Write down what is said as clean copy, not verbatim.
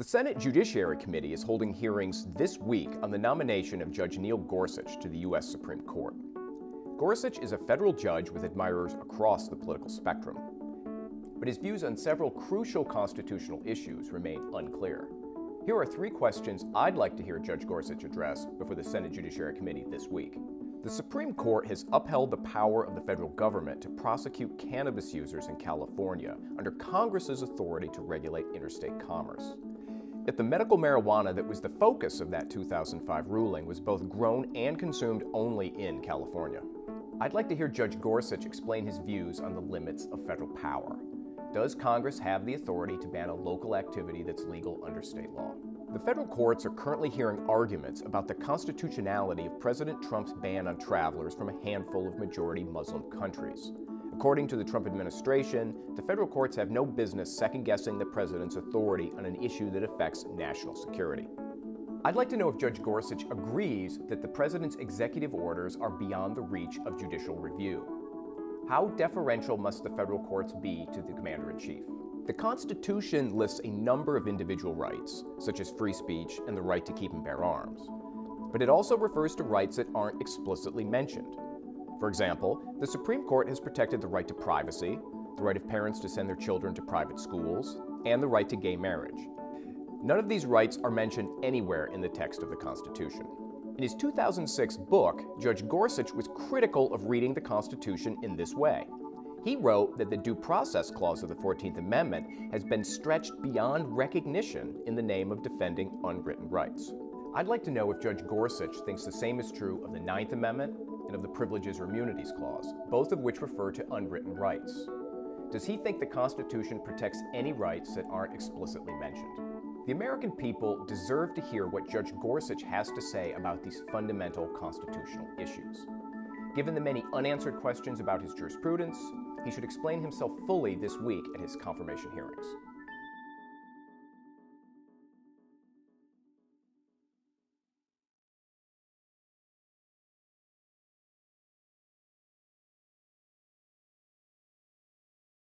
The Senate Judiciary Committee is holding hearings this week on the nomination of Judge Neil Gorsuch to the U.S. Supreme Court. Gorsuch is a federal judge with admirers across the political spectrum, but his views on several crucial constitutional issues remain unclear. Here are three questions I'd like to hear Judge Gorsuch address before the Senate Judiciary Committee this week. The Supreme Court has upheld the power of the federal government to prosecute cannabis users in California under Congress's authority to regulate interstate commerce. Yet the medical marijuana that was the focus of that 2005 ruling was both grown and consumed only in California. I'd like to hear Judge Gorsuch explain his views on the limits of federal power. Does Congress have the authority to ban a local activity that's legal under state law? The federal courts are currently hearing arguments about the constitutionality of President Trump's ban on travelers from a handful of majority Muslim countries. According to the Trump administration, the federal courts have no business second-guessing the president's authority on an issue that affects national security. I'd like to know if Judge Gorsuch agrees that the president's executive orders are beyond the reach of judicial review. How deferential must the federal courts be to the commander-in-chief? The Constitution lists a number of individual rights, such as free speech and the right to keep and bear arms. But it also refers to rights that aren't explicitly mentioned. For example, the Supreme Court has protected the right to privacy, the right of parents to send their children to private schools, and the right to gay marriage. None of these rights are mentioned anywhere in the text of the Constitution. In his 2006 book, Judge Gorsuch was critical of reading the Constitution in this way. He wrote that the Due Process Clause of the 14th Amendment has been stretched beyond recognition in the name of defending unwritten rights. I'd like to know if Judge Gorsuch thinks the same is true of the 9th Amendment and of the Privileges or Immunities Clause, both of which refer to unwritten rights. Does he think the Constitution protects any rights that aren't explicitly mentioned? The American people deserve to hear what Judge Gorsuch has to say about these fundamental constitutional issues. Given the many unanswered questions about his jurisprudence, he should explain himself fully this week at his confirmation hearings.